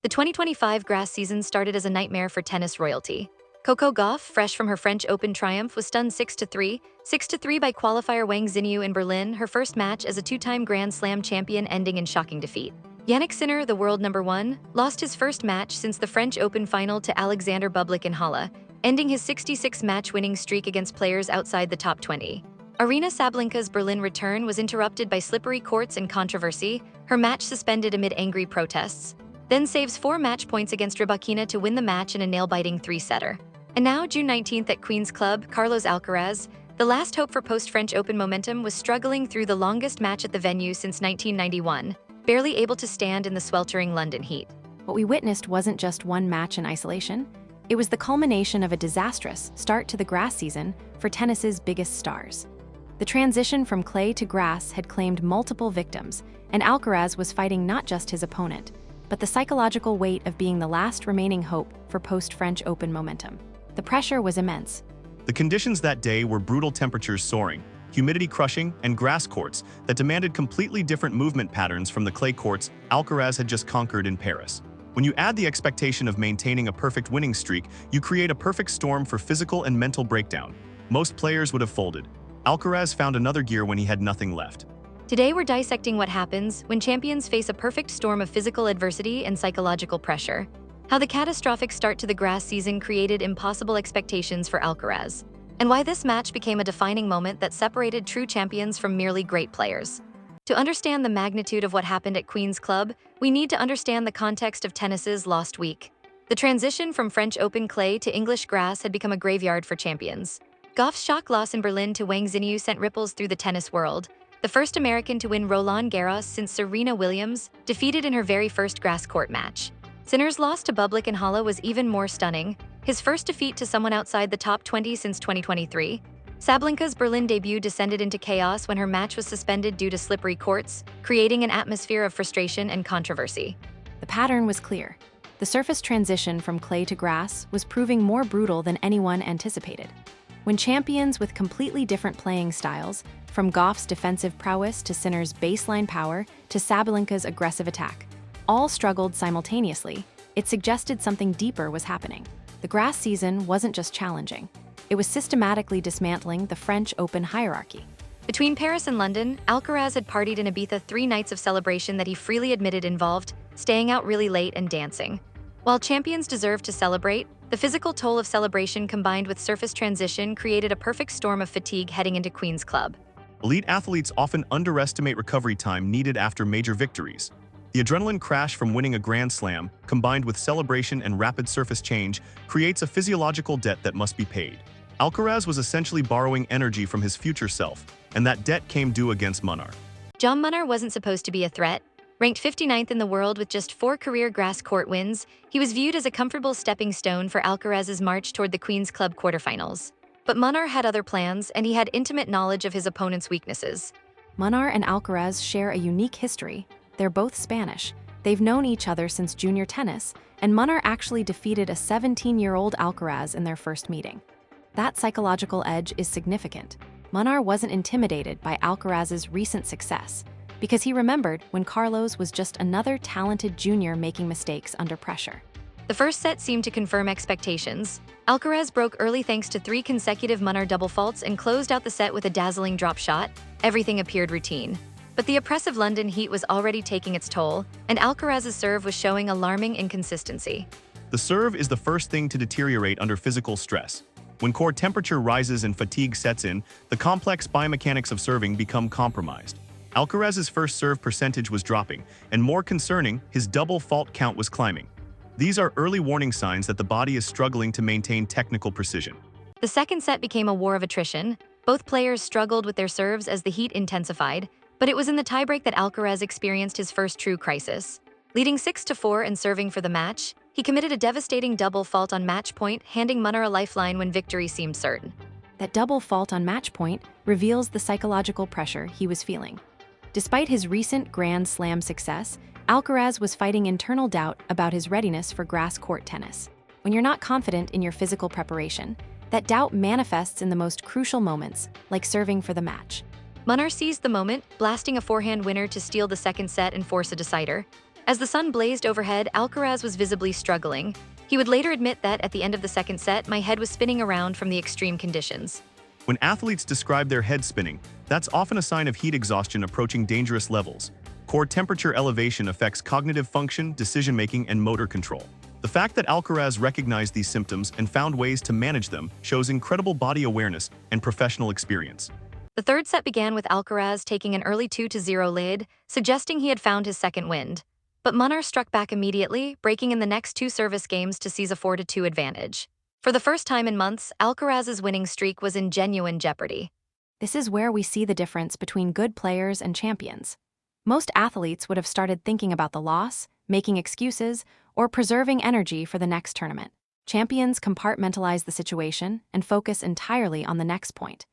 The 2025 grass season started as a nightmare for tennis royalty. Coco Gauff, fresh from her French Open triumph, was stunned 6-3, 6-3 by qualifier Wang Xinyu in Berlin, her first match as a two-time Grand Slam champion, ending in shocking defeat. Jannik Sinner, the world number one, lost his first match since the French Open final to Alexander Bublik in Halle, ending his 66-match winning streak against players outside the top 20. Arena Sabalenka's Berlin return was interrupted by slippery courts and controversy, her match suspended amid angry protests, then saves 4 match points against Rybakina to win the match in a nail-biting 3-setter. And now, June 19th at Queen's Club, Carlos Alcaraz, the last hope for post-French Open momentum, was struggling through the longest match at the venue since 1991, barely able to stand in the sweltering London heat. What we witnessed wasn't just one match in isolation. It was the culmination of a disastrous start to the grass season for tennis's biggest stars. The transition from clay to grass had claimed multiple victims, and Alcaraz was fighting not just his opponent, but the psychological weight of being the last remaining hope for post-French Open momentum. The pressure was immense. The conditions that day were brutal, temperatures soaring, humidity crushing, and grass courts that demanded completely different movement patterns from the clay courts Alcaraz had just conquered in Paris. When you add the expectation of maintaining a perfect winning streak, you create a perfect storm for physical and mental breakdown. Most players would have folded. Alcaraz found another gear when he had nothing left. Today we're dissecting what happens when champions face a perfect storm of physical adversity and psychological pressure. How the catastrophic start to the grass season created impossible expectations for Alcaraz, and why this match became a defining moment that separated true champions from merely great players. To understand the magnitude of what happened at Queen's Club, we need to understand the context of tennis's lost week. The transition from French Open clay to English grass had become a graveyard for champions. Gauff's shock loss in Berlin to Wang Xinyu sent ripples through the tennis world, the first American to win Roland Garros since Serena Williams, defeated in her very first grass court match. Sinner's loss to Bublik in Halle was even more stunning, his first defeat to someone outside the top 20 since 2023. Sabalenka's Berlin debut descended into chaos when her match was suspended due to slippery courts, creating an atmosphere of frustration and controversy. The pattern was clear. The surface transition from clay to grass was proving more brutal than anyone anticipated. When champions with completely different playing styles, from Gauff's defensive prowess to Sinner's baseline power to Sabalenka's aggressive attack, all struggled simultaneously, it suggested something deeper was happening. The grass season wasn't just challenging. It was systematically dismantling the French Open hierarchy. Between Paris and London, Alcaraz had partied in Ibiza 3 nights of celebration that he freely admitted involved staying out really late and dancing. While champions deserved to celebrate, the physical toll of celebration combined with surface transition created a perfect storm of fatigue heading into Queen's Club. Elite athletes often underestimate recovery time needed after major victories. The adrenaline crash from winning a Grand Slam, combined with celebration and rapid surface change, creates a physiological debt that must be paid. Alcaraz was essentially borrowing energy from his future self, and that debt came due against Munar. John Munar wasn't supposed to be a threat. Ranked 59th in the world with just 4 career grass court wins, he was viewed as a comfortable stepping stone for Alcaraz's march toward the Queen's Club quarterfinals. But Munar had other plans, and he had intimate knowledge of his opponent's weaknesses. Munar and Alcaraz share a unique history. They're both Spanish. They've known each other since junior tennis, and Munar actually defeated a 17-year-old Alcaraz in their first meeting. That psychological edge is significant. Munar wasn't intimidated by Alcaraz's recent success, because he remembered when Carlos was just another talented junior making mistakes under pressure. The first set seemed to confirm expectations. Alcaraz broke early thanks to 3 consecutive Munar double faults and closed out the set with a dazzling drop shot. Everything appeared routine. But the oppressive London heat was already taking its toll, and Alcaraz's serve was showing alarming inconsistency. The serve is the first thing to deteriorate under physical stress. When core temperature rises and fatigue sets in, the complex biomechanics of serving become compromised. Alcaraz's first serve percentage was dropping, and more concerning, his double fault count was climbing. These are early warning signs that the body is struggling to maintain technical precision. The second set became a war of attrition. Both players struggled with their serves as the heat intensified, but it was in the tiebreak that Alcaraz experienced his first true crisis. Leading 6-4 and serving for the match, he committed a devastating double fault on match point, handing Munar a lifeline when victory seemed certain. That double fault on match point reveals the psychological pressure he was feeling. Despite his recent Grand Slam success, Alcaraz was fighting internal doubt about his readiness for grass court tennis. When you're not confident in your physical preparation, that doubt manifests in the most crucial moments, like serving for the match. Munar seized the moment, blasting a forehand winner to steal the second set and force a decider. As the sun blazed overhead, Alcaraz was visibly struggling. He would later admit that at the end of the second set, my head was spinning around from the extreme conditions. When athletes describe their head spinning, that's often a sign of heat exhaustion approaching dangerous levels. Core temperature elevation affects cognitive function, decision-making, and motor control. The fact that Alcaraz recognized these symptoms and found ways to manage them shows incredible body awareness and professional experience. The third set began with Alcaraz taking an early 2-0 lead, suggesting he had found his second wind. But Munnar struck back immediately, breaking in the next two service games to seize a 4-2 advantage. For the first time in months, Alcaraz's winning streak was in genuine jeopardy. This is where we see the difference between good players and champions. Most athletes would have started thinking about the loss, making excuses, or preserving energy for the next tournament. Champions compartmentalize the situation and focus entirely on the next point.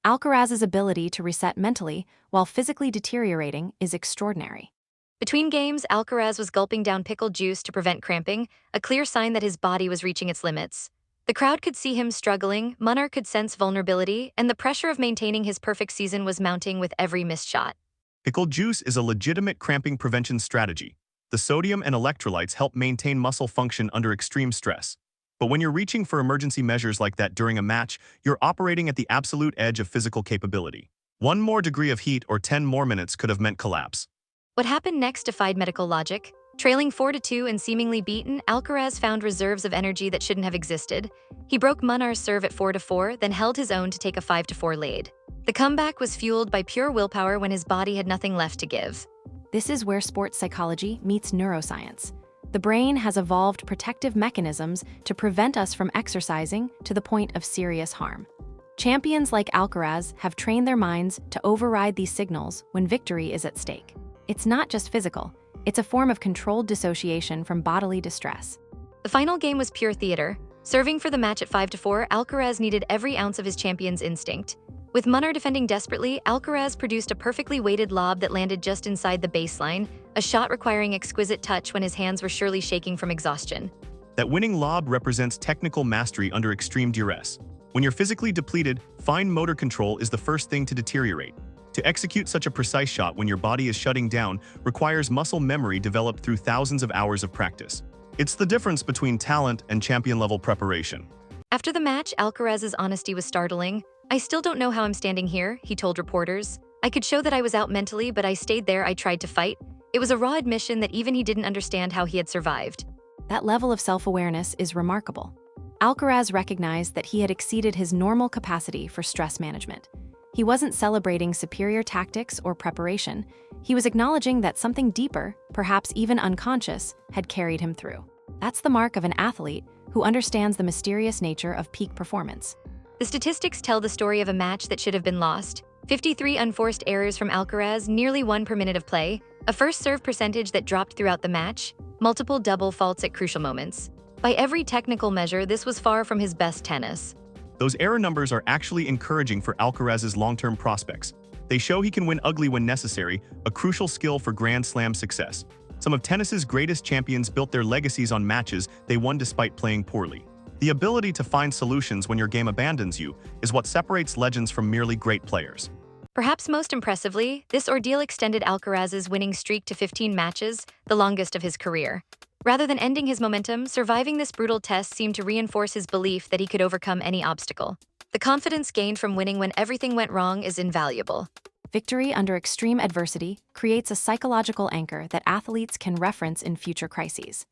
Alcaraz's ability to reset mentally while physically deteriorating is extraordinary. Between games, Alcaraz was gulping down pickled juice to prevent cramping, a clear sign that his body was reaching its limits. The crowd could see him struggling, Munnar could sense vulnerability, and the pressure of maintaining his perfect season was mounting with every missed shot. Pickled juice is a legitimate cramping prevention strategy. The sodium and electrolytes help maintain muscle function under extreme stress. But when you're reaching for emergency measures like that during a match, you're operating at the absolute edge of physical capability. One more degree of heat or 10 more minutes could have meant collapse. What happened next defied medical logic. Trailing 4-2 and seemingly beaten, Alcaraz found reserves of energy that shouldn't have existed. He broke Munnar's serve at 4-4, then held his own to take a 5-4 lead. The comeback was fueled by pure willpower when his body had nothing left to give. This is where sports psychology meets neuroscience. The brain has evolved protective mechanisms to prevent us from exercising to the point of serious harm. Champions like Alcaraz have trained their minds to override these signals when victory is at stake. It's not just physical, it's a form of controlled dissociation from bodily distress. The final game was pure theater. Serving for the match at 5-4, Alcaraz needed every ounce of his champion's instinct. With Munnar defending desperately, Alcaraz produced a perfectly weighted lob that landed just inside the baseline, a shot requiring exquisite touch when his hands were surely shaking from exhaustion. That winning lob represents technical mastery under extreme duress. When you're physically depleted, fine motor control is the first thing to deteriorate. To execute such a precise shot when your body is shutting down requires muscle memory developed through thousands of hours of practice. It's the difference between talent and champion-level preparation. After the match, Alcaraz's honesty was startling. "I still don't know how I'm standing here," he told reporters. "I could show that I was out mentally, but I stayed there, I tried to fight." It was a raw admission that even he didn't understand how he had survived. That level of self-awareness is remarkable. Alcaraz recognized that he had exceeded his normal capacity for stress management. He wasn't celebrating superior tactics or preparation. He was acknowledging that something deeper, perhaps even unconscious, had carried him through. That's the mark of an athlete who understands the mysterious nature of peak performance. The statistics tell the story of a match that should have been lost. 53 unforced errors from Alcaraz, nearly 1 per minute of play, a first serve percentage that dropped throughout the match, multiple double faults at crucial moments. By every technical measure, this was far from his best tennis. Those error numbers are actually encouraging for Alcaraz's long-term prospects. They show he can win ugly when necessary, a crucial skill for Grand Slam success. Some of tennis's greatest champions built their legacies on matches they won despite playing poorly. The ability to find solutions when your game abandons you is what separates legends from merely great players. Perhaps most impressively, this ordeal extended Alcaraz's winning streak to 15 matches, the longest of his career. Rather than ending his momentum, surviving this brutal test seemed to reinforce his belief that he could overcome any obstacle. The confidence gained from winning when everything went wrong is invaluable. Victory under extreme adversity creates a psychological anchor that athletes can reference in future crises.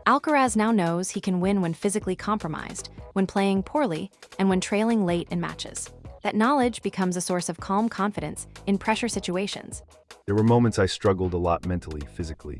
Alcaraz now knows he can win when physically compromised, when playing poorly, and when trailing late in matches. That knowledge becomes a source of calm confidence in pressure situations. There were moments I struggled a lot mentally, physically.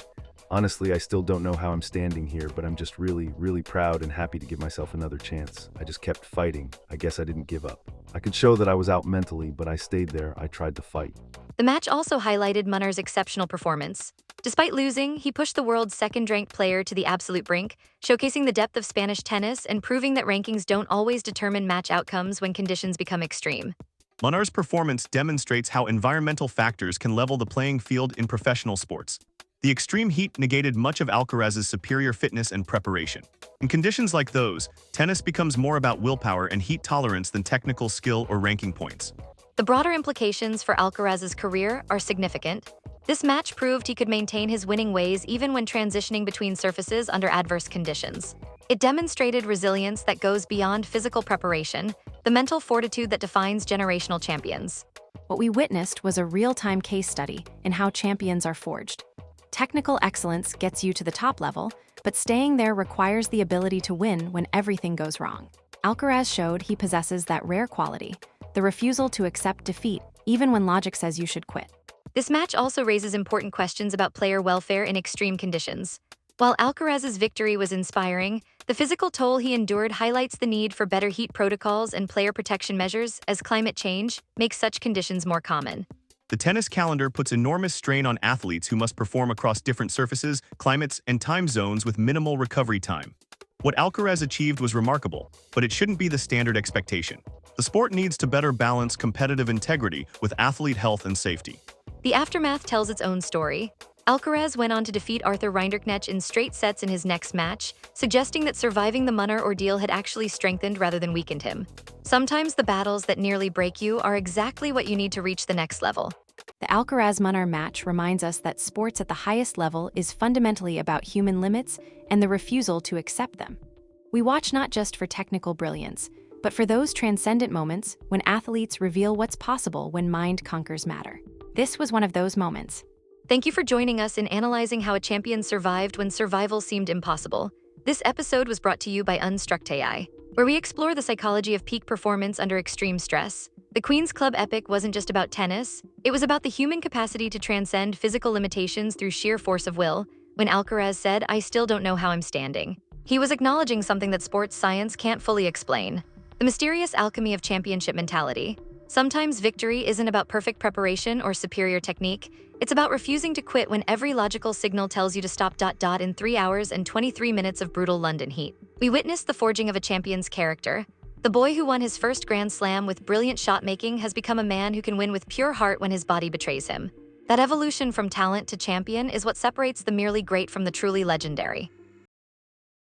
Honestly, I still don't know how I'm standing here, but I'm just really proud and happy to give myself another chance. I just kept fighting. I guess I didn't give up. I could show that I was out mentally, but I stayed there. I tried to fight. The match also highlighted Munnar's exceptional performance. Despite losing, he pushed the world's second-ranked player to the absolute brink, showcasing the depth of Spanish tennis and proving that rankings don't always determine match outcomes when conditions become extreme. Munnar's performance demonstrates how environmental factors can level the playing field in professional sports. The extreme heat negated much of Alcaraz's superior fitness and preparation. In conditions like those, tennis becomes more about willpower and heat tolerance than technical skill or ranking points. The broader implications for Alcaraz's career are significant. This match proved he could maintain his winning ways even when transitioning between surfaces under adverse conditions. It demonstrated resilience that goes beyond physical preparation, the mental fortitude that defines generational champions. What we witnessed was a real-time case study in how champions are forged. Technical excellence gets you to the top level, but staying there requires the ability to win when everything goes wrong. Alcaraz showed he possesses that rare quality, the refusal to accept defeat, even when logic says you should quit. This match also raises important questions about player welfare in extreme conditions. While Alcaraz's victory was inspiring, the physical toll he endured highlights the need for better heat protocols and player protection measures as climate change makes such conditions more common. The tennis calendar puts enormous strain on athletes who must perform across different surfaces, climates, and time zones with minimal recovery time. What Alcaraz achieved was remarkable, but it shouldn't be the standard expectation. The sport needs to better balance competitive integrity with athlete health and safety. The aftermath tells its own story. Alcaraz went on to defeat Arthur Rinderknecht in straight sets in his next match, suggesting that surviving the Munner ordeal had actually strengthened rather than weakened him. Sometimes the battles that nearly break you are exactly what you need to reach the next level. The Alcaraz-Munner match reminds us that sports at the highest level is fundamentally about human limits and the refusal to accept them. We watch not just for technical brilliance, but for those transcendent moments when athletes reveal what's possible when mind conquers matter. This was one of those moments. Thank you for joining us in analyzing how a champion survived when survival seemed impossible. This episode was brought to you by Unstruct AI, where we explore the psychology of peak performance under extreme stress. The Queen's Club epic wasn't just about tennis, it was about the human capacity to transcend physical limitations through sheer force of will. When Alcaraz said, "I still don't know how I'm standing," he was acknowledging something that sports science can't fully explain: the mysterious alchemy of championship mentality. Sometimes victory isn't about perfect preparation or superior technique. It's about refusing to quit when every logical signal tells you to stop. In 3 hours and 23 minutes of brutal London heat, we witnessed the forging of a champion's character. The boy who won his first Grand Slam with brilliant shot-making has become a man who can win with pure heart when his body betrays him. That evolution from talent to champion is what separates the merely great from the truly legendary.